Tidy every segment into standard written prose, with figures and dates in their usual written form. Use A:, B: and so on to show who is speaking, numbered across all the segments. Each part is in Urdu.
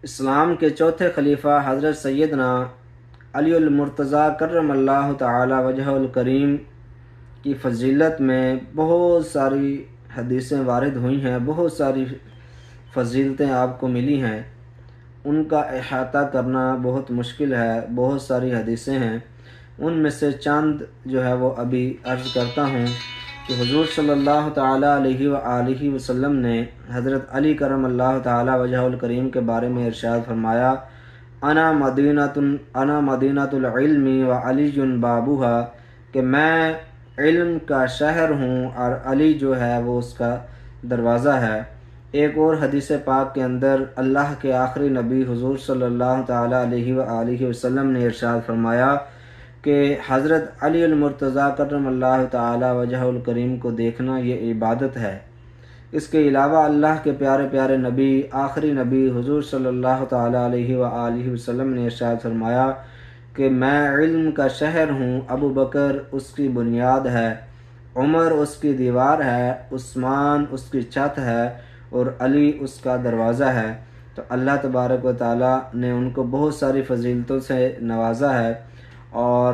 A: اسلام کے چوتھے خلیفہ حضرت سیدنا علی المرتضیٰ کرم اللہ تعالی وجہ الکریم کی فضیلت میں بہت ساری حدیثیں وارد ہوئی ہیں، بہت ساری فضیلتیں آپ کو ملی ہیں، ان کا احاطہ کرنا بہت مشکل ہے، بہت ساری حدیثیں ہیں۔ ان میں سے چند جو ہے وہ ابھی عرض کرتا ہوں کہ حضور صلی اللہ تعالیٰ علیہ وآلہ وسلم نے حضرت علی کرم اللہ تعالیٰ وجہ الکریم کے بارے میں ارشاد فرمایا، انا مدینۃ العلم و علی بابوہا، کہ میں علم کا شہر ہوں اور علی جو ہے وہ اس کا دروازہ ہے۔ ایک اور حدیث پاک کے اندر اللہ کے آخری نبی حضور صلی اللہ تعالیٰ علیہ وآلہ وسلم نے ارشاد فرمایا کہ حضرت علی المرتضیٰ کرم اللہ تعالیٰ وجہ الکریم کو دیکھنا یہ عبادت ہے۔ اس کے علاوہ اللہ کے پیارے پیارے نبی، آخری نبی حضور صلی اللہ تعالیٰ علیہ وآلہ وسلم نے ارشاد فرمایا کہ میں علم کا شہر ہوں، ابو بکر اس کی بنیاد ہے، عمر اس کی دیوار ہے، عثمان اس کی چھت ہے اور علی اس کا دروازہ ہے۔ تو اللہ تبارک و تعالیٰ نے ان کو بہت ساری فضیلتوں سے نوازا ہے، اور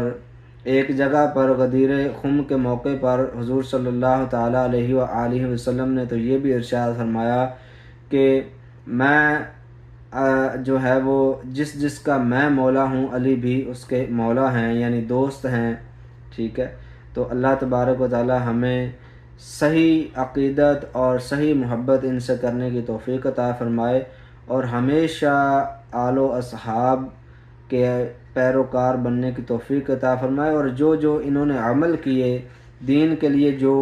A: ایک جگہ پر غدیر خم کے موقع پر حضور صلی اللہ تعالیٰ علیہ وآلہ وسلم نے تو یہ بھی ارشاد فرمایا کہ میں جو ہے وہ جس کا میں مولا ہوں، علی بھی اس کے مولا ہیں، یعنی دوست ہیں، ٹھیک ہے۔ تو اللہ تبارک و تعالیٰ ہمیں صحیح عقیدت اور صحیح محبت ان سے کرنے کی توفیق عطا فرمائے، اور ہمیشہ آل و اصحاب کے پیروکار بننے کی توفیق عطا فرمائے، اور جو انہوں نے عمل کیے دین کے لیے، جو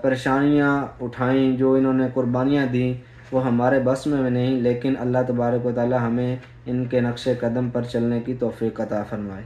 A: پریشانیاں اٹھائیں، جو انہوں نے قربانیاں دیں، وہ ہمارے بس میں نہیں، لیکن اللہ تبارک و تعالی ہمیں ان کے نقش قدم پر چلنے کی توفیق عطا فرمائے۔